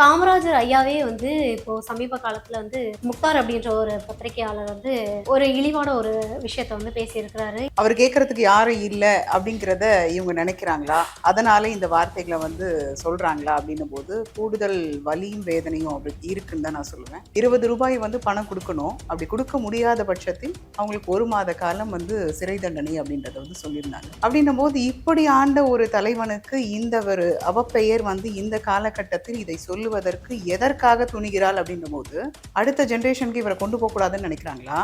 காமராஜர் ஐயாவே வந்து இப்போ சமீப காலத்துல வந்து முக்தார் அப்படின்ற ஒரு பத்திரிகையாளர் வந்து ஒரு இழிவான ஒரு விஷயத்த வந்து பேசியிருக்கிறாரு. அவர் கேட்கறதுக்கு யாரும் இல்ல அப்படிங்கிறத இவங்க நினைக்கிறாங்களா? அதனால இந்த வார்த்தைகள வந்து சொல்றாங்களா? அப்படின்னும் போது கூடுதல் வலியும், வேதனையும் அவருக்கு இருக்குன்னு தான் நான் சொல்லுவேன். ரூ. 20 வந்து பணம் குடுக்கணும். அப்படி குடுக்க முடியாத பட்சத்தில் அவங்களுக்கு 1 மாத காலம் வந்து சிறை தண்டனை அப்படின்றத வந்து சொல்லியிருந்தாங்க. அப்படின்னும்போது இப்படி ஆண்ட ஒரு தலைவனுக்கு இந்த ஒரு அவப்பெயர் வந்து இந்த காலகட்டத்தில் இதை சொல்லுவதற்கு எதற்காக துணிகிறாள் அப்படின்னும்போது, அடுத்த ஜெனரேஷனுக்கு இவர கொண்டு போகக்கூடாதுன்னு நினைக்கிறாங்களா?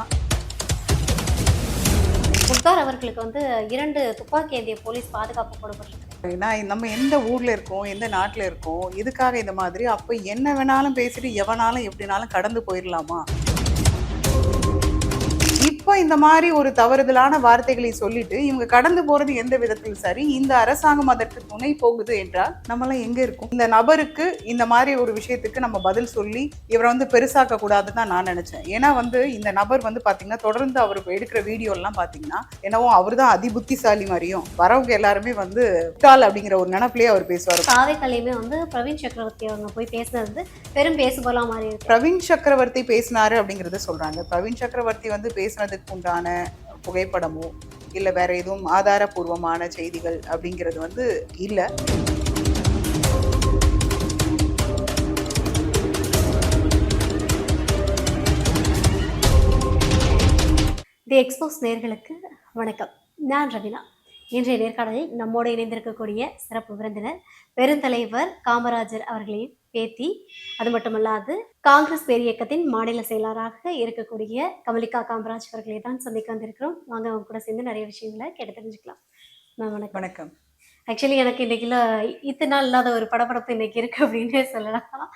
முக்தார் அவர்களுக்கு வந்து 2 துப்பாக்கி ஏந்திய போலீஸ் பாதுகாப்பு கொடுக்கப்பட்டிருக்கு. ஏன்னா நம்ம எந்த ஊர்ல இருக்கோம், எந்த நாட்டுல இருக்கோம், எதுக்காக இந்த மாதிரி? அப்ப என்ன வேணாலும் பேசிட்டு எவனாலும் எப்படினாலும் கடந்து போயிரலாமா? இப்ப இந்த மாதிரி ஒரு தவறுதலான வார்த்தைகளை சொல்லிட்டு இவங்க கடந்து போறது எந்த விதத்தில் சரி? இந்த அரசாங்கம் அதற்கு துணை போகுது என்றால் நம்மலாம் எங்க இருக்கோம்? இந்த நபருக்கு இந்த மாதிரி ஒரு விஷயத்துக்கு நம்ம பதில் சொல்லி இவரை வந்து பெருசாக்க கூடாதுன்னு தான் நான் நினைச்சேன். ஏன்னா வந்து இந்த நபர் வந்து பாத்தீங்கன்னா தொடர்ந்து அவர் எடுக்கிற வீடியோ எல்லாம் பாத்தீங்கன்னா என்னவோ அவர் தான் அதிபுத்திசாலி மாதிரியும் வரவங்க எல்லாருமே வந்து முட்டாள் அப்படிங்கிற ஒரு நினைப்பிலேயே அவர் பேசுவார். சாதைக்கலையுமே வந்து பிரவீன் சக்கரவர்த்தி அவங்க போய் பேசினது வந்து பெரும் பேசுபொருளா மாறி இருக்கு. பிரவீன் சக்கரவர்த்தி பேசினாரு அப்படிங்கறத சொல்றாங்க. பிரவீன் சக்கரவர்த்தி வந்து பேசினதுக்கு உண்டான புகைப்படமோ இல்ல வேற எதுவும் ஆதாரபூர்வமான செய்திகள் அப்படிங்கிறது வந்து இல்ல. தி எக்ஸ்போஸ் நேயர்களுக்கு வணக்கம். நான் ரவினா. இன்றைய நேர்காணலில் நம்மோடு இணைந்திருக்கக்கூடிய சிறப்பு விருந்தினர் பெருந்தலைவர் காமராஜர் அவர்களின் பேத்தி, அது மட்டுமல்லாது காங்கிரஸ் பேரியக்கத்தின் மாநில செயலாளராக இருக்கக்கூடிய கமலிகா காமராஜ் அவர்களை தான் சந்திக்க வந்திருக்கிறோம். வாங்க அவங்க கூட சேர்ந்து நிறைய விஷயங்களை கேட்டு தெரிஞ்சுக்கலாம். மேம் வணக்கம். வணக்கம். ஆக்சுவலி எனக்கு இன்னைக்குல இத்தனை நாள் இல்லாத ஒரு படபடப்பு இன்னைக்கு இருக்கு அப்படின்னு சொல்லலாம்.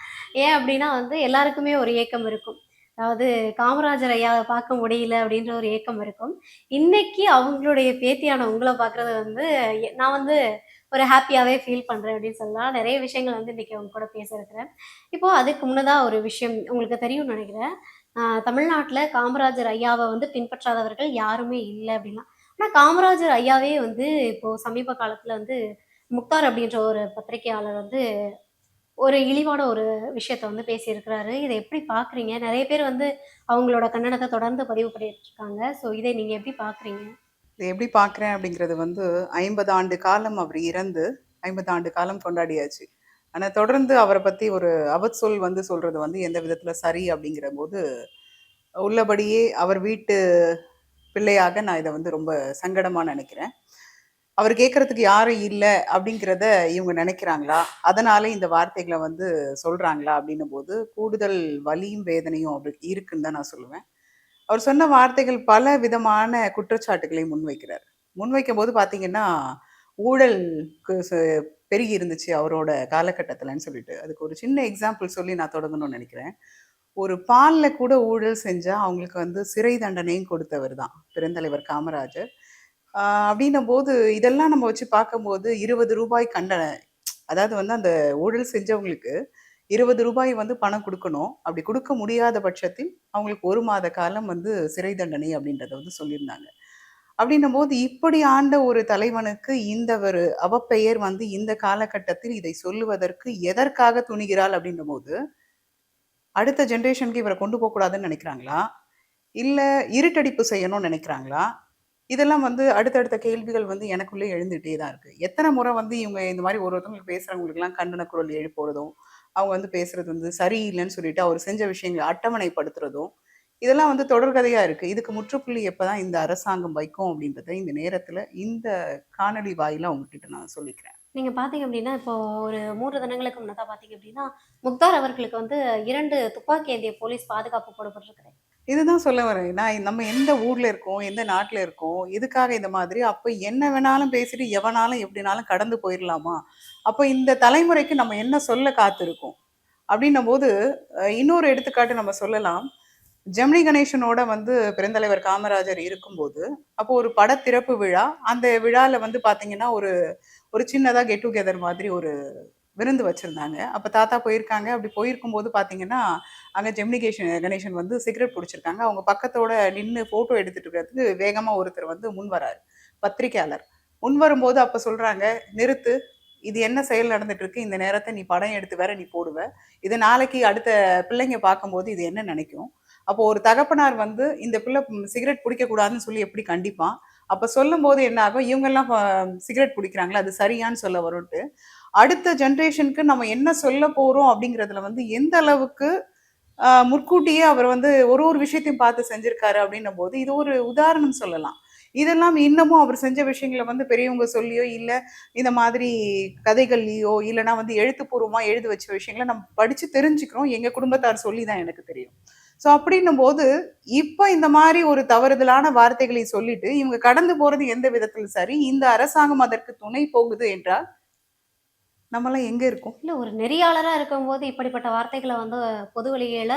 ஏன் அப்படின்னா வந்து எல்லாருக்குமே ஒரு ஏக்கம் இருக்கும். அதாவது காமராஜர் ஐயாவை பார்க்க முடியல அப்படின்ற ஒரு ஏக்கம் இருக்கும். இன்னைக்கு அவங்களுடைய பேத்தியான உங்களை பார்க்கறது வந்து நான் வந்து ஒரு ஹாப்பியாவே ஃபீல் பண்றேன் அப்படின்னு சொல்லலாம். நிறைய விஷயங்கள் வந்து இன்னைக்கு உங்க கூட பேச இருக்கிறேன். இப்போ அதுக்கு முன்னதா ஒரு விஷயம் உங்களுக்கு தெரியும்னு நினைக்கிறேன். தமிழ்நாட்டுல காமராஜர் ஐயாவை வந்து பின்பற்றாதவர்கள் யாருமே இல்ல அப்படின்னா. ஆனா காமராஜர் ஐயாவே வந்து இப்போ சமீப காலத்துல வந்து முக்தார் அப்படின்ற ஒரு பத்திரிகையாளர் வந்து ஒரு இழிவான ஒரு விஷயத்த வந்து பேசியிருக்கிறாரு. இத எப்படி பார்க்குறீங்க? நெறைய பேர் வந்து அவங்களோட கண்டனத்த தொடர்ந்து பதிவு பண்ணிட்டு இருக்காங்க. ஸோ இதை நீங்க எப்படி பார்க்குறீங்க? இதை எப்படி பார்க்குறேன் அப்படிங்கிறது வந்து 50 ஆண்டு காலம் அவர் இறந்து 50 ஆண்டு காலம் கொண்டாடியாச்சு. ஆனா தொடர்ந்து அவரை பத்தி ஒரு அவச்சொல் வந்து சொல்றது வந்து எந்த விதத்துல சரி அப்படிங்கிற போது உள்ளபடியே அவர் வீட்டு பிள்ளையாக நான் இதை வந்து ரொம்ப சங்கடமா நினைக்கிறேன். அவர் கேட்கறதுக்கு யாரும் இல்ல அப்படிங்கிறத இவங்க நினைக்கிறாங்களா? அதனால இந்த வார்த்தைகள வந்து சொல்றாங்களா? அப்படின்னும் போது கூடுதல் வலியும், வேதனையும் அவருக்கு இருக்குன்னு தான் நான் சொல்லுவேன். அவர் சொன்ன வார்த்தைகள் பல விதமான குற்றச்சாட்டுகளை முன்வைக்கிறார். முன்வைக்கும்போது பார்த்தீங்கன்னா, ஊழல்க்கு பெருகி இருந்துச்சு அவரோட காலகட்டத்திலன்னு சொல்லிட்டு. அதுக்கு ஒரு சின்ன எக்ஸாம்பிள் சொல்லி நான் தொடங்கணும்னு நெனைக்கிறேன். ஒரு பால்ல கூட ஊழல் செஞ்சா அவங்களுக்கு வந்து சிறை தண்டனையும் கொடுத்தவர் தான் பெருந்தலைவர் காமராஜர். அப்படின்னும்போது இதெல்லாம் நம்ம வச்சு பார்க்கும்போது ரூ. 20 கண்டன அதாவது வந்து அந்த ஊழல் செஞ்சவங்களுக்கு ரூ. 20 வந்து பணம் குடுக்கணும். அப்படி குடுக்க முடியாத பட்சத்தில் அவங்களுக்கு 1 மாத காலம் வந்து சிறை தண்டனை அப்படின்றத வந்து சொல்லியிருந்தாங்க. அப்படின்னும்போது இப்படி ஆண்ட ஒரு தலைவனுக்கு இந்த ஒரு அவப்பெயர் வந்து இந்த காலகட்டத்தில் இதை சொல்லுவதற்கு எதற்காக துணிகிறாள் அப்படின்னும்போது, அடுத்த ஜெனரேஷனுக்கு இவர கொண்டு போகக்கூடாதுன்னு நினைக்கிறாங்களா? இல்ல இருட்டடிப்பு செய்யணும்னு நினைக்கிறாங்களா? இதெல்லாம் வந்து அடுத்தடுத்த கேள்விகள் வந்து எனக்குள்ளே எழுந்துட்டே தான் இருக்கு. எத்தன முறை வந்து இவங்க இந்த மாரி ஒருத்தவங்களுக்கு பேசுறவங்களுக்கெல்லாம் கண்டன குரல் எழுப்புறதும், அவங்க வந்து பேசுறது வந்து சரியில்லன்னு சொல்லிட்டு அவர் செஞ்ச விஷயங்கள அட்டவணைப்படுத்துறதும், இதெல்லாம் வந்து தொடர்கதையா இருக்கு. இதுக்கு முற்றுப்புள்ளி எப்பதான் இந்த அரசாங்கம் வைக்கும் அப்படின்றத இந்த நேரத்துல இந்த காணொளி வாயிலா உங்ககிட்ட நான் சொல்லிக்கிறேன். நீங்க பார்த்தீங்க அப்படின்னா, இப்போ ஒரு 3 தினங்களுக்கு முன்னதா பார்த்தீங்க அப்படின்னா, முக்தார் அவர்களுக்கு வந்து 2 துப்பாக்கி ஏந்திய போலீஸ் பாதுகாப்பு போடப்பட்டிருக்கு. இதுதான் சொல்ல வரேன். நான் நம்ம எந்த ஊர்ல இருக்கோம், எந்த நாட்டுல இருக்கோம், எதுக்காக இந்த மாதிரி? அப்ப என்ன வேணாலும் பேசிட்டு எவனாலும் எப்படினாலும் கடந்து போயிரலாமா? அப்ப இந்த தலைமுறைக்கு நம்ம என்ன சொல்ல காத்திருக்கோம்? அப்படின்னும்போது, இன்னொரு எடுத்துக்காட்டு நம்ம சொல்லலாம். ஜெமினி கணேசனோட வந்து பெருந்தலைவர் காமராஜர் இருக்கும்போது, அப்போ ஒரு படத்திறப்பு விழா. அந்த விழால வந்து பார்த்தீங்கன்னா, ஒரு ஒரு சின்னதா கெட் டுகெதர் மாதிரி ஒரு விருந்து வச்சிருந்தாங்க. அப்ப தாத்தா போயிருக்காங்க. அப்படி போயிருக்கும்போது பார்த்தீங்கன்னா, அங்க ஜெமினி கணேசன் வந்து சிகரெட் புடிச்சிருக்காங்க. அவங்க பக்கத்தோட நின்னு ஃபோட்டோ எடுத்துட்டு இருக்கிறதுக்கு வேகமா ஒருத்தர் வந்து முன் வராரு. பத்திரிக்கையாளர். முன் வரும்போது அப்ப சொல்றாங்க, "நிறுத்து. இது என்ன செயல் நடந்துட்டு இருக்கு, இந்த நேரத்தை நீ படம் எடுத்து வேற நீ போடுவ, இது நாளைக்கு அடுத்த பிள்ளைங்க பார்க்கும்போது இது என்ன நினைக்கும். அப்போ ஒரு தகப்பனார் வந்து இந்த பிள்ளை சிகரெட் பிடிக்க கூடாதுன்னு சொல்லி எப்படி கண்டிப்பான். அப்ப சொல்லும் போது என்ன ஆகும், இவங்க எல்லாம் சிகரெட் பிடிக்கிறாங்களா, அது சரியான்னு சொல்ல வரும்ட்டு அடுத்த ஜென்ரேஷனுக்கு நம்ம என்ன சொல்ல போறோம் அப்படிங்கிறதுல வந்து எந்த அளவுக்கு முற்கூட்டியே அவர் வந்து ஒரு ஒரு விஷயத்தையும் பார்த்து செஞ்சிருக்காரு அப்படின்னும் போது இது ஒரு உதாரணம் சொல்லலாம். இதெல்லாம் இன்னமும் அவர் செஞ்ச விஷயங்களை வந்து பெரியவங்க சொல்லியோ இல்ல இந்த மாதிரி கதைகள்லயோ இல்லைன்னா வந்து எழுத்துப்பூர்வமா எழுதி வச்ச விஷயங்களை நம்ம படிச்சு தெரிஞ்சுக்கிறோம். எங்க குடும்பத்தார் சொல்லி தான் எனக்கு தெரியும். ஸோ அப்படின்னும் போது இப்ப இந்த மாதிரி ஒரு தவறுதலான வார்த்தைகளை சொல்லிட்டு இவங்க கடந்து போறது எந்த விதத்தில் சரி, இந்த அரசாங்கம் அதற்கு துணை போகுது என்றால் நம்மலாம் எங்க இருக்கோம்? இல்ல ஒரு நெறியாளரா இருக்கும்போது இப்படிப்பட்ட வார்த்தைகள வந்து பொது வெளியில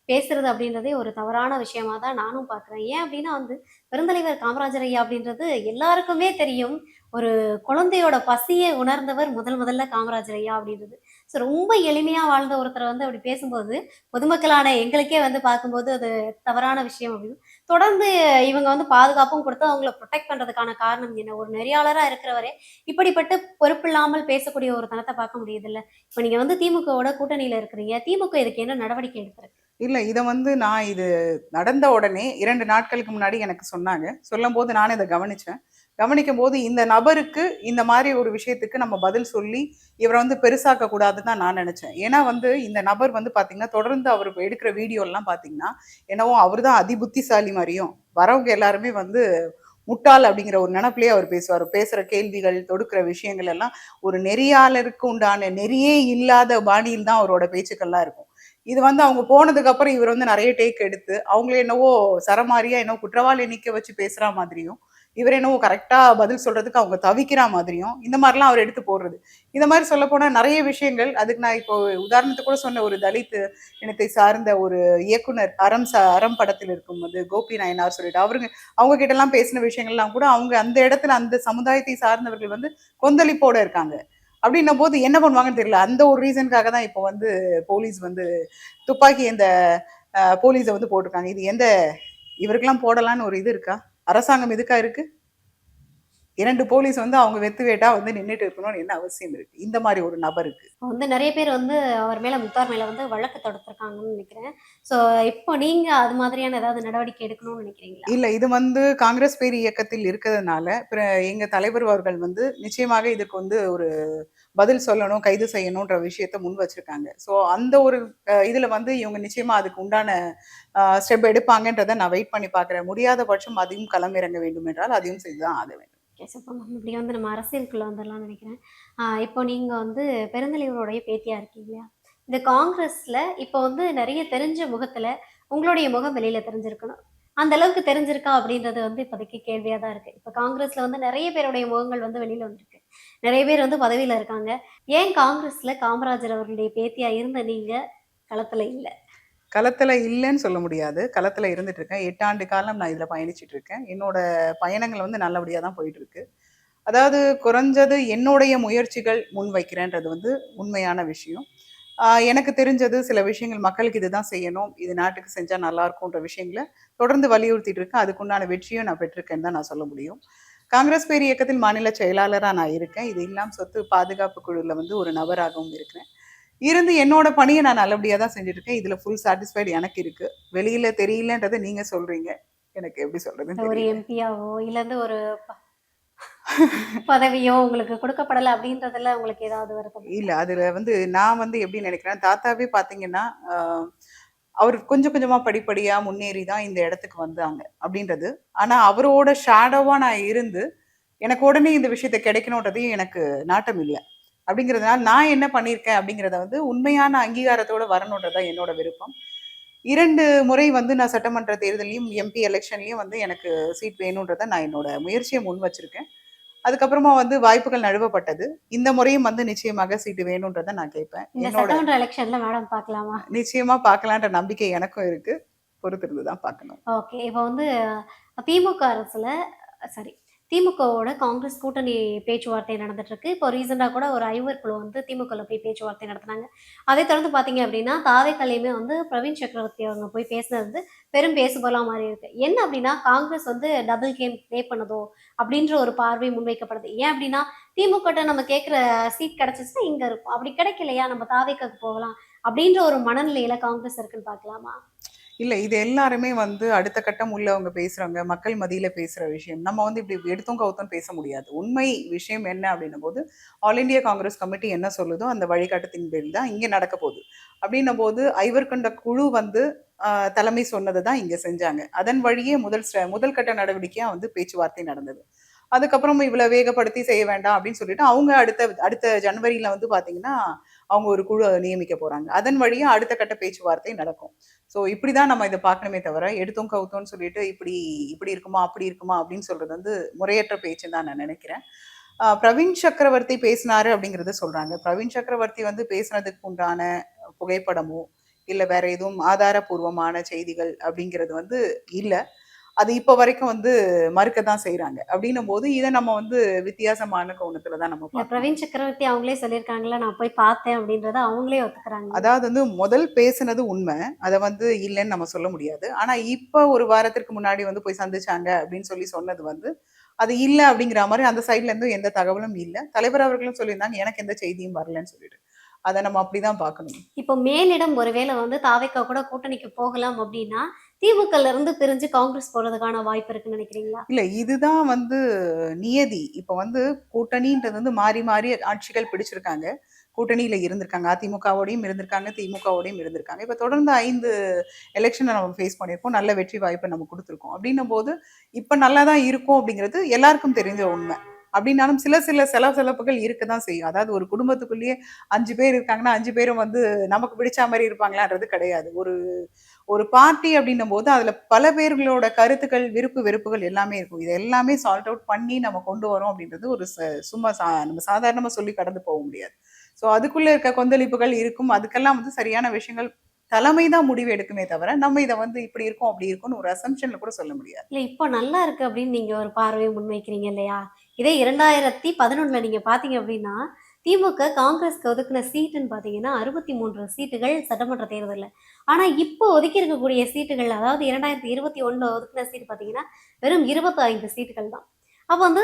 பேசுறது அப்படின்றதே ஒரு தவறான விஷயமா தான் நானும் பார்க்குறேன். ஏன் அப்படின்னா வந்து, பெருந்தலைவர் காமராஜர் ஐயா அப்படின்றது எல்லாருக்குமே தெரியும். ஒரு குழந்தையோட பசிய உணர்ந்தவர் முதல்ல காமராஜர் ஐயா அப்படின்றது. ஸோ ரொம்ப எளிமையா வாழ்ந்த ஒருத்தர வந்து அப்படி பேசும்போது, பொதுமக்களான எங்களுக்கே வந்து பார்க்கும்போது அது தவறான விஷயம் அப்படின்னு. தொடர்ந்து இவங்க வந்து பாதுகாப்பும் குடுத்து அவங்கள புரொடெக்ட் பண்றதுக்கான காரணம் என்ன? ஒரு நெறியாளரா இருக்கிறவரே இப்படிப்பட்ட பொறுப்பில்லாமல் பேசக்கூடிய ஒரு தனத்த பார்க்க முடியுதுல்ல. இப்ப நீங்க வந்து திமுகவோட கூட்டணியில இருக்கிறீங்க. திமுக இதுக்கு என்ன நடவடிக்கை எடுத்திருக்கு? இல்ல. இத வந்து நான் இது நடந்த உடனே 2 நாட்களுக்கு முன்னாடி எனக்கு சொன்னாங்க. சொல்லும்போது நானும் இத கவனிச்சேன். கவனிக்கும்போது இந்த நபருக்கு இந்த மாரி ஒரு விஷயத்துக்கு நம்ம பதில் சொல்லி, இவர வந்து பெருசாக்க கூடாதுன்னு தான் நான் நெனச்சேன். ஏன்னா வந்து இந்த நபர் வந்து பாத்தீங்கன்னா, தொடர்ந்து அவரு எடுக்கிற வீடியோலாம் பாத்தீங்கன்னா, என்னவோ அவரு தான் அதிபுத்திசாலி மாரியும், வரவங்க எல்லாருமே வந்து முட்டாள் அப்படிங்கிற ஒரு நெனப்பிலேயே அவர் பேசுவாரு. பேசுற கேள்விகள், தொடுக்கிற விஷயங்கள் எல்லாம் ஒரு நெறியாளருக்கு உண்டான நெறியே இல்லாத பாணியில் தான் அவரோட பேச்சுக்கள்லாம் இருக்கும். இது வந்து அவங்க போனதுக்கு அப்புறம் இவர் வந்து நெறைய டேக் எடுத்து, அவங்கள என்னவோ சரமாரியா என்னவோ குற்றவாளிய நிக்க வச்சு பேசுறா மாதிரியும், இவர் என்னவோ கரெக்ட்டா பதில் சொல்றதுக்கு அவங்க தவிக்கிறா மாதிரியும், இந்த மாரிலாம் அவர் எடுத்து போடுறது. இந்த மாரி சொல்லப்போனா நெறைய விஷயங்கள், அதுக்கு நான் இப்போ உதாரணத்துக்கு கூட சொன்ன ஒரு தலித் இனத்தை சார்ந்த ஒரு இயக்குனர், அறம் படத்தில் இருக்கும் அது கோபி நாயனார் சொல்லிட்டு, அவங்க கிட்டலாம் பேசின விஷயங்கள்லாம் கூட அவங்க அந்த இடத்துல அந்த சமுதாயத்தை சார்ந்தவர்கள் வந்து கொந்தளிப்போட இருக்காங்க. அப்படின்னும்போது என்ன பண்ணுவாங்கன்னு தெரியல. அந்த ஒரு ரீசனுக்காக தான் இப்போ வந்து போலீஸ் வந்து துப்பாக்கி இந்த போலீஸ வந்து போட்டிருக்காங்க. இது எந்த இவருக்கெல்லாம் போடலான்னு ஒரு இது இருக்கா? அரசாங்கம் எதுக்கா இருக்கு? 2 போலீஸ் வந்து அவங்க வெத்து வேட்டா வந்து நின்னுட்டு இருக்கணும்னு என்ன அவசியம் இருக்கு? இந்த மாரி ஒரு நபருக்கு. இப்போ வந்து நெறைய பேர் வந்து அவர் மேல முத்தார் மேல வந்து வழக்கு தொடுத்திருக்காங்கன்னு நெனைக்கிறேன். ஸோ இப்போ நீங்க அது மாதிரியான ஏதாவது நடவடிக்கை எடுக்கணும்னு நெனைக்கிறீங்களா? இல்ல இது வந்து காங்கிரஸ் பேர் இயக்கத்தில் இருக்கிறதுனால, எங்க தலைவர் அவர்கள் வந்து நிச்சயமாக இதுக்கு வந்து ஒரு பதில் சொல்லணும், கைது செய்யணுன்ற விஷயத்த முன் வச்சிருக்காங்க. ஸோ அந்த ஒரு இதுல வந்து இவங்க நிச்சயமா அதுக்கு உண்டான ஸ்டெப் எடுப்பாங்கன்றத நான் வெயிட் பண்ணி பார்க்குறேன். முடியாத பட்சம் அதையும் களமிறங்க வேண்டும் என்றால், அதையும் செய்து தான் ஆக வேண்டும். ஓகே. ஸோ இப்போ இப்படி வந்து நம்ம அரசியலுக்குள்ள வந்துரலாம்னு நெனைக்கிறேன். இப்போ நீங்க வந்து பெருந்தலைவருடைய பேத்தியா இருக்கீங்க இல்லையா? இந்த காங்கிரஸ்ல இப்போ வந்து நெறைய தெரிஞ்ச முகத்துல உங்களுடைய முகம் வெளியில தெரிஞ்சிருக்கணும். அந்த அளவுக்கு தெரிஞ்சிருக்கா அப்படின்றது வந்து இப்போதைக்கு கேள்வியா தான் இருக்கு. இப்போ காங்கிரஸ்ல வந்து நெறைய பேருடைய முகங்கள் வந்து வெளியில வந்திருக்கு. நெறைய பேர் வந்து பதவியில இருக்காங்க. ஏன் காங்கிரஸ்ல காமராஜர் அவர்களுடைய பேத்தியா இருந்த நீங்க களத்துல இல்ல? களத்துல இல்லன்னு சொல்ல முடியாது. களத்துல இருந்துட்டு இருக்கேன். 8 ஆண்டு காலம் நான் இதுல பயணிச்சுட்டு இருக்கேன். என்னோட பயணங்கள் வந்து நல்லபடியா தான் போயிட்டு இருக்கு. அதாவது குறைஞ்சது என்னுடைய முயற்சிகள் முன்வைக்கிறேன்றது வந்து உண்மையான விஷயம். எனக்கு தெரிஞ்சது சில விஷயங்கள் மக்களுக்கு இதுதான் செய்யணும், இது நாட்டுக்கு செஞ்சா நல்லா இருக்கும்ன்ற விஷயங்கள தொடர்ந்து வலியுறுத்திட்டு இருக்கேன். அதுக்குண்டான வெற்றியும் நான் பெற்றிருக்கேன்னு தான் நான் சொல்ல முடியும். காங்கிரஸ் பேர் இயக்கத்தில் மாநில செயலாளரா நான் இருக்கேன். இது இல்லாம சொத்து பாதுகாப்பு குழுல வந்து ஒரு நபராகவும் இருக்கிறேன். இருந்து என்னோட பணிய நான் நல்லபடியா தான் செஞ்சுட்டு இருக்கேன். இதுல ஃபுல் சாட்டிஸ்ஃபைடு எனக்கு இருக்கு. வெளியில தெரியலன்றத நீங்க சொல்றீங்க. எனக்கு எப்படி சொல்றதுன்னு ஒரு தெரியல. எம்பியாவோ, இல்ல வந்து ஒரு பதவியோ உங்களுக்கு குடுக்கப்படல அப்படின்றதுல உங்களுக்கு ஏதாவது வருத்தம் இல்ல. இருக்கா? அதுல வந்து நான் வந்து எப்படி நினைக்கிறேன், தாத்தாவே பார்த்தீங்கன்னா, அவரு கொஞ்சம் கொஞ்சமா படிப்படியா முன்னேறி தான் இந்த இடத்துக்கு வந்தாங்க, அப்படின்றது. ஆனா அவரோட ஷேடோவா நான் இருந்து, எனக்கு உடனே இந்த விஷயத்த கிடைக்கணுன்றதையும் எனக்கு நாட்டம் இல்ல. அப்படிங்கிறதுனால நான் என்ன பண்ணியிருக்கேன் அப்படிங்கிறத வந்து உண்மையான அங்கீகாரத்தோட வரணுன்றது தான் என்னோட விருப்பம். 2 முறை வந்து நான் சட்டமன்ற தேர்தல்லயும், எம்பி எலக்ஷன்லயும் வந்து எனக்கு சீட் வேணுன்றத நான் என்னோட முயற்சிய முன் வச்சிருக்கேன். அதுக்கப்புறமா வந்து வாய்ப்புகள் நழுவப்பட்டது. இந்த முறையும் வந்து நிச்சயமாக சீட்டு வேணுன்றத நான் கேட்பேன். இந்த என்னோட சட்டமன்ற எலக்ஷன்ல மேடம் பார்க்கலாமா? நிச்சயமா பார்க்கலான்ற நம்பிக்கை எனக்கும் இருக்கு. பொறுத்திருந்து தான் பார்க்கணும். ஓகே. இப்போ வந்து திமுக அரசுல சாரி திமுகவோட காங்கிரஸ் கூட்டணி பேச்சுவார்த்தை நடந்துட்டு இருக்கு. இப்போ ரீசெண்டா கூட ஒரு ஐவர் குழு வந்து திமுகல போய் பேச்சுவார்த்தை நடத்துனாங்க. அதை தொடர்ந்து பார்த்தீங்க அப்படின்னா, தாவேக்காலயுமே வந்து பிரவீன் சக்கரவர்த்தி அவங்க போய் பேசினது வந்து பெரும் பேசுபொருளா மாறி இருக்கு. என்ன அப்படின்னா, காங்கிரஸ் வந்து டபுள் கேம் ப்ளே பண்ணுதோ அப்படின்ற ஒரு பார்வை முன்வைக்கப்படுது. ஏன் அப்படின்னா, திமுகட்ட நம்ம கேட்கிற சீட் கிடைச்சுச்சுன்னா இங்க இருக்கும். அப்படி கிடைக்கலையா நம்ம தாவேக்காக்கு போகலாம் அப்படின்ற ஒரு மனநிலையில காங்கிரஸ் இருக்குன்னு பார்க்கலாமா? இல்ல. இது எல்லாருமே வந்து அடுத்த கட்டம் உள்ளவங்க பேசுறாங்க. மக்கள் மத்தியில பேசுற விஷயம். நம்ம வந்து இப்படி எடுத்தோம் கவுத்தோம்ன்னு பேச முடியாது. உண்மை விஷயம் என்ன அப்படின்னும்போது, ஆல் இண்டியா காங்கிரஸ் கமிட்டி என்ன சொல்லுதோ, அந்த வழிகாட்டுத்தின் பேரில் தான் இங்க நடக்க போகுது. அப்படின்னும்போது, ஐவர் கொண்ட குழு வந்து அ தலைமை சொன்னது தான் இங்க செஞ்சாங்க. அதன் வழியே முதல் கட்ட நடவடிக்கையா வந்து பேச்சுவார்த்தை நடந்தது. அதுக்கப்புறம் இவ்வளோ வேகப்படுத்தி செய்ய வேண்டாம் அப்படின்னு சொல்லிட்டு, அவங்க அடுத்த அடுத்த ஜனவரியில வந்து பார்த்தீங்கன்னா, அவங்க ஒரு குழு நியமிக்க போறாங்க. அதன் வழியா அடுத்த கட்ட பேச்சுவார்த்தை நடக்கும். ஸோ இப்படி தான் நம்ம இத பார்க்கணுமே தவிர, எடுத்தோம் கவுத்தோம்ன்னு சொல்லிட்டு இப்படி இப்படி இருக்குமா, அப்படி இருக்குமா அப்படின்னு சொல்றது வந்து முறையற்ற பேச்சுன்னு தான் நான் நினைக்கிறேன். பிரவீன் சக்கரவர்த்தி பேசினாரு அப்படிங்கிறத சொல்றாங்க. பிரவீன் சக்கரவர்த்தி வந்து பேசினதுக்கு உண்டான புகைப்படமோ, இல்ல வேற எதுவும் ஆதாரப்பூர்வமான செய்திகள் அப்படிங்கிறது வந்து இல்ல. அது இப்ப வரைக்கும் வந்து மறுக்க தான் செய்றாங்க. அப்படின்னும்போது, இத நம்ம வந்து வித்தியாசமான கோணத்துல தான் நம்ம இல்ல பார்க்கணும். பிரவீன் சக்கரவர்த்தி அவங்களே சொல்லியிருக்காங்கல்ல, நான் போய் பார்த்தேன் அப்படின்றத அவங்களே ஒத்துக்கிறாங்கல்ல. அதாவது வந்து முதல் பேசுனது உண்ம. அத வந்து இல்லன்னு நம்ம சொல்ல முடியாது. ஆனா, இப்ப ஒரு வாரத்திற்கு முன்னாடி வந்து போய் சந்திச்சாங்க அப்படின்னு சொல்லி சொன்னது வந்து, அது இல்ல அப்படிங்கிற மாரி அந்த சைட்ல இருந்தும் எந்த தகவலும் இல்ல. தலைவர் அவர்களும் சொல்லியிருந்தாங்க, எனக்கு எந்த செய்தியும் வரலன்னு சொல்லிட்டு. அத நம்ம அப்படிதான் பார்க்கணும். இப்போ மேலிடம் ஒருவேளை வந்து தாவேக்கா கூட கூட்டணிக்கு போகலாம் அப்படின்னா, திமுகல இருந்து பிரிஞ்சு காங்கிரஸ் போறதுக்கான வாய்ப்பு இருக்குன்னு நினைக்கிறீங்களா? இல்ல இதுதான் வந்து நியதி. இப்ப வந்து கூட்டணின்றது வந்து மாறி, மாறி ஆட்சிகள் பிடிச்சிருக்காங்க. கூட்டணியில இருந்திருக்காங்க. அதிமுகவோடையும் இருந்திருக்காங்க, திமுகவோடையும் இருந்திருக்காங்க. இப்ப தொடர்ந்து 5 எலக்ஷன நம்ம ஃபேஸ் பண்ணியிருக்கோம். நல்ல வெற்றி வாய்ப்ப நம்ம குடுத்துருக்கோம். அப்டின்னும்போது, இப்ப நல்லா தான் இருக்கும் அப்டிங்கிறது எல்லாருக்கும் தெரிஞ்ச உண்ம. அப்டின்னாலும் சில சில சலசலப்புகள் இருக்க தான் செய்யும். அதாவது ஒரு குடும்பத்துக்குள்ளேயே 5 பேர் இருக்காங்கன்னா, 5 பேரும் வந்து நமக்கு பிடிச்ச மாரி இருப்பாங்களான்றது கிடையாது. ஒரு ஒரு பார்ட்டி அப்டின்னும்போது, அதுல பல பேர்களோட கருத்துக்கள், விருப்பு, வெறுப்புகள் எல்லாமே இருக்கும். இத எல்லாமே சார்ட் அவுட் பண்ணி நம்ம கொண்டு வரோம் அப்டின்றது ஒரு சும்மா நம்ம சாதாரணமா சொல்லி கடந்து போக முடியாது. ஸோ அதுக்குள்ள இருக்க கொந்தளிப்புகள் இருக்கும். அதுக்கெல்லாம் வந்து சரியான விஷயங்கள் தலைமை தான் முடிவு எடுக்குமே தவிர, நம்ம இத வந்து இப்படி இருக்கும், அப்படி இருக்கும்னு ஒரு அசம்ப்ஷன்ல கூட சொல்ல முடியாது. இல்ல இப்போ நல்லா இருக்கு அப்படின்னு நீங்க ஒரு பார்வைய முன்வைக்கிறீங்க இல்லையா? இதே 2011ல நீங்க பார்த்தீங்க அப்படின்னா, திமுக காங்கிரஸ்க்கு ஒதுக்குன சீட்டுன்னு பார்த்தீங்கன்னா, 63 சீட்டுகள் சட்டமன்ற தேர்தல்ல. ஆனா இப்போ ஒதுக்கி இருக்கக்கூடிய சீட்டுகள், அதாவது 2021ல ஒதுக்குன சீட் பார்த்தீங்கன்னா, வெறும் 25 சீட்டுகள் தான். அப்ப வந்து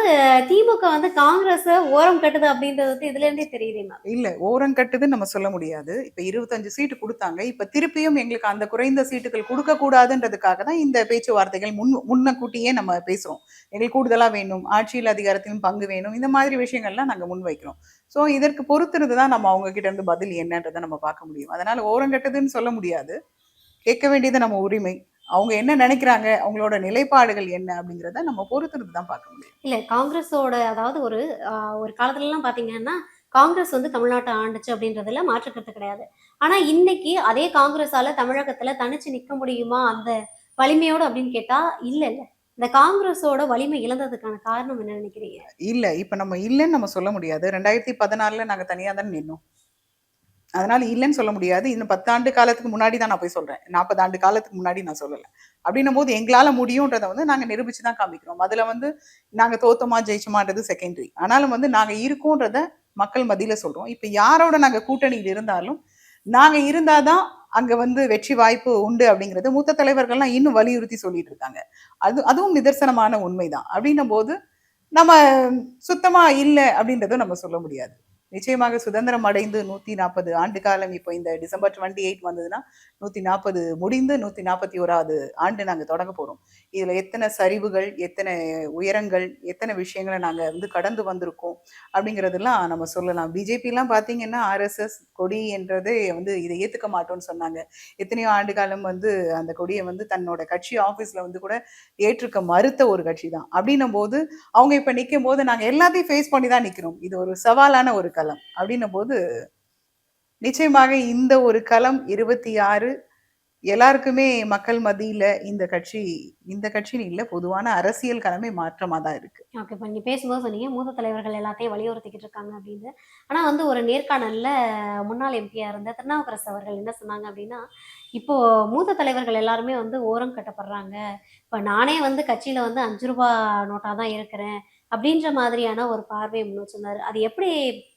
திமுக வந்து காங்கிரஸ ஓரம் கட்டுது அப்படின்றது வந்து இதுலேருந்தே தெரியுதே மேம். இல்ல. ஓரங்கட்டுதுன்னு நம்ம சொல்ல முடியாது. இப்ப 25 சீட்டு குடுத்தாங்க. இப்ப திருப்பியும் எங்களுக்கு அந்த குறைந்த சீட்டுகள் குடுக்கக்கூடாதுன்றதுக்காக தான் இந்த பேச்சுவார்த்தைகள் முன்னக்கூட்டியே நம்ம பேசுறோம். எங்களுக்கு கூடுதலா வேணும். ஆட்சியில் அதிகாரத்திலும் பங்கு வேணும். இந்த மாதிரி விஷயங்கள்லாம் நாங்க முன்வைக்கிறோம். ஸோ இதற்கு பொறுத்திருந்து தான் நம்ம அவங்க கிட்ட இருந்து பதில் என்னன்றத நம்ம பார்க்க முடியும். அதனால ஓரங்கட்டுதுன்னு சொல்ல முடியாது. கேட்க வேண்டியது நம்ம உரிமை. அவங்க என்ன நெனைக்கிறாங்க? அவங்களோட நிலைப்பாடுகள் என்ன? அப்படிங்கிறத நம்ம பொறுத்திருந்து தான் பார்க்க முடியும். இல்ல காங்கிரஸோட அதாவது ஒரு அ ஒரு காலத்துலலாம் பார்த்தீங்கன்னா, காங்கிரஸ் வந்து தமிழ்நாட்ட ஆண்டுச்சு அப்படின்றதுல மாற்று கருத்து கிடையாது. ஆனா இன்னைக்கு அதே காங்கிரஸால தமிழகத்துல தனிச்சு நிக்க முடியுமா? அந்த வலிமையோட அப்படின்னு கேட்டா, இல்லல்ல. இந்த காங்கிரஸோட வலிமை இழந்ததுக்கான காரணம் என்ன நினைக்கிறீங்க? இல்ல. இப்ப நம்ம இல்லன்னு நம்ம சொல்ல முடியாது. 2016ல நாங்க தனியா தானே நின்னோம். அதனால இல்லன்னு சொல்ல முடியாது. இன்னும் 10 ஆண்டு காலத்துக்கு முன்னாடி தான் நான் போய் சொல்றேன். 40 ஆண்டு காலத்துக்கு முன்னாடி நான் சொல்லல. அப்டின்னும்போது எங்களால முடியும்ன்றத வந்து நாங்க நிரூபிச்சு தான் காமிக்கிறோம். அதுல வந்து நாங்க தோத்தோமா, ஜெயிச்சோமான்றது செகண்டரி. ஆனாலும் வந்து நாங்க இருக்கோன்றத மக்கள் மத்தியில சொல்றோம். இப்ப யாரோட நாங்க கூட்டணியில இருந்தாலும், நாங்க இருந்தா தான் அங்க வந்து வெற்றி வாய்ப்பு உண்டு அப்டிங்கிறது மூத்த தலைவர்கள்லாம் இன்னும் வலியுறுத்தி சொல்லிட்டு இருக்காங்க. அதுவும் நிதர்சனமான உண்மைதான். அப்டின்னும்போது நம்ம சுத்தமா இல்ல அப்டின்றத நம்ம சொல்ல முடியாது. நிச்சயமாக சுதந்திரம் அடைந்து 140 ஆண்டு காலம் இப்போ இந்த டிசம்பர் 28 வந்ததுன்னா, 140 முடிந்து 141வது ஆண்டு நாங்க தொடங்க போறோம். இதுல எத்தன சரிவுகள், எத்தன உயரங்கள், எத்தன விஷயங்கள நாங்க வந்து கடந்து வந்திருக்கோம் அப்படிங்கிறதெல்லாம் நம்ம சொல்லலாம். பிஜேபிலாம் பார்த்தீங்கன்னா, ஆர்எஸ்எஸ் கொடி என்றதே வந்து இத ஏத்துக்க மாட்டோம்னு சொன்னாங்க. எத்தனையோ ஆண்டு காலம் வந்து அந்த கொடிய வந்து தன்னோட கட்சி ஆஃபீஸ்ல வந்து கூட ஏற்றுக்க மறுத்த ஒரு கட்சி தான். அப்படின்னும்போது, அவங்க இப்ப நிக்கும்போது நாங்க எல்லாத்தையும் ஃபேஸ் பண்ணி தான் நிக்கிறோம். இது ஒரு சவாலான ஒரு களம். அப்படின்னும்போது, நிச்சயமாக இந்த ஒரு களம் 26 எல்லாருக்குமே மக்கள் மத்தியில இந்த கட்சின்னு இல்ல, பொதுவான அரசியல் களமே மாற்றமா தான் இருக்கு. ஓகே. இப்ப நீங்க பேசும்போது சொன்னீங்க, மூத்த தலைவர்கள் எல்லாத்தையும் வலியுறுத்திக்கிட்டு இருக்காங்க அப்படின்னு. ஆனா வந்து ஒரு நேர்காணல்ல முன்னாள் எம்பியா இருந்த திருநாவுக்கரசு அவர்கள் என்ன சொன்னாங்க அப்படின்னா, இப்போ மூத்த தலைவர்கள் எல்லாருமே வந்து ஓரம் கட்டப்படுறாங்க. இப்ப நானே வந்து கட்சியில வந்து ரூ. 5 நோட்டா தான் இருக்கிறேன். அப்படின்ற மாதிரியான ஒரு பார்வையை முன் வச்சிருந்தாரு. அது எப்படி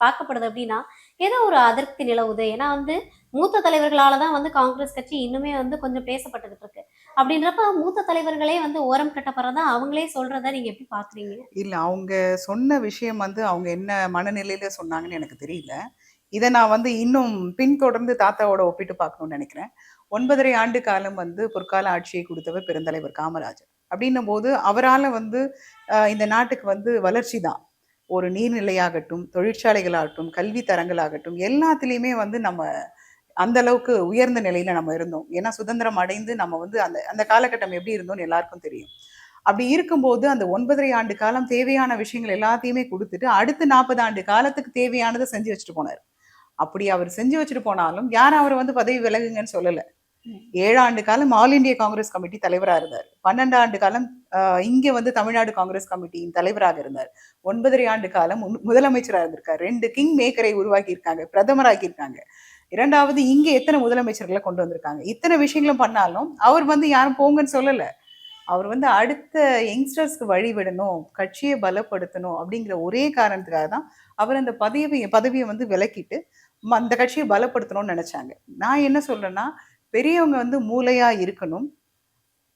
பார்க்கப்படுது அப்படின்னா, ஏதோ ஒரு அதிருப்தி நிலவுது. ஏன்னா வந்து மூத்த தலைவர்களால தான் வந்து காங்கிரஸ் கட்சி இன்னுமே வந்து கொஞ்சம் பேசப்பட்டுக்கிட்டு இருக்கு. அப்படின்றப்ப மூத்த தலைவர்களே வந்து ஓரம் கட்டப்படுறதா அவங்களே சொல்றத நீங்க எப்படி பார்க்குறீங்க? இல்ல அவங்க சொன்ன விஷயம் வந்து அவங்க என்ன மனநிலையில சொன்னாங்கன்னு எனக்கு தெரியல. இத நான் வந்து இன்னும் பின்தொடர்ந்து தாத்தாவோட ஒப்பிட்டு பார்க்கணும்னு நெனைக்கிறேன். 9 1/2 ஆண்டு காலம் வந்து பொற்கால ஆட்சியை குடுத்தவர் பெருந்தலைவர் காமராஜர். அப்டின்னும்போது அவரால வந்து இந்த நாட்டுக்கு வந்து வளர்ச்சி தான். ஒரு நீர்நிலையாகட்டும், தொழிற்சாலைகளாகட்டும், கல்வி தரங்களாகட்டும், எல்லாத்துலயுமே வந்து நம்ம அந்த அளவுக்கு உயர்ந்த நிலையில நம்ம இருந்தோம். ஏன்னா சுதந்திரம் அடைந்து நம்ம வந்து அந்த அந்த காலகட்டம் எப்படி இருந்தோம்னு எல்லாருக்கும் தெரியும். அப்படி இருக்கும்போது அந்த 9 1/2 ஆண்டு காலம் தேவையான விஷயங்கள் எல்லாத்தையுமே குடுத்துட்டு, அடுத்த 40 ஆண்டு காலத்துக்கு தேவையானத செஞ்சு வச்சுட்டு போனாரு. அப்படி அவர் செஞ்சு வச்சுட்டு போனாலும், யாரும் அவர வந்து பதவி விலகுங்கன்னு சொல்லல. ம். 7 ஆண்டு காலம் ஆல் இந்தியா காங்கிரஸ் கமிட்டி தலைவரா இருந்தாரு. 12 ஆண்டு காலம் இங்க வந்து தமிழ்நாடு காங்கிரஸ் கமிட்டியின் தலைவராக இருந்தார். 9 1/2 ஆண்டு காலம் முதலமைச்சரா இருந்திருக்காரு. 2 கிங் மேக்கரை உருவாக்கி இருக்காங்க. பிரதமராக்கி இருக்காங்க. 2வது இங்க எத்தன முதலமைச்சர்கள கொண்டு வந்திருக்காங்க. இத்தன விஷயங்களும் பண்ணாலும், அவர் வந்து யாரும் போங்கன்னு சொல்லல. அவர் வந்து அடுத்த யங்ஸ்டர்ஸ்க்கு வழி விடணும், கட்சிய பலப்படுத்தணும் அப்படிங்கிற ஒரே காரணத்துக்காக தான், அவர் அந்த பதவிய வந்து விலக்கிட்டு, அந்த கட்சிய பலப்படுத்தணும்னு நெனச்சாங்க. நான் என்ன சொல்றேன்னா, பெரியவங்க வந்து மூளையா இருக்கணும்.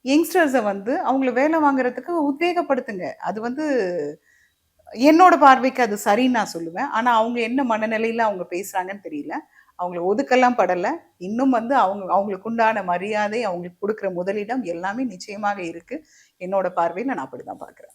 யங்ஸ்டர்ஸ வந்து அவங்கள வேல வாங்குறதுக்கு உத்வேகப்படுத்துங்க. அது வந்து என்னோட பார்வைக்கு அது சரின்னு நான் சொல்லுவேன். ஆனா, அவங்க என்ன மனநிலையில அவங்க பேசுறாங்கன்னு தெரியல. அவங்கள ஒதுக்கலாம் படல. இன்னும் வந்து அவங்களுக்கு உண்டான மரியாதை, அவங்களுக்கு குடுக்குற முதலிடம் எல்லாமே நிச்சயமாக இருக்கு. என்னோட பார்வையில நான் அப்படிதான் பார்க்குறேன்.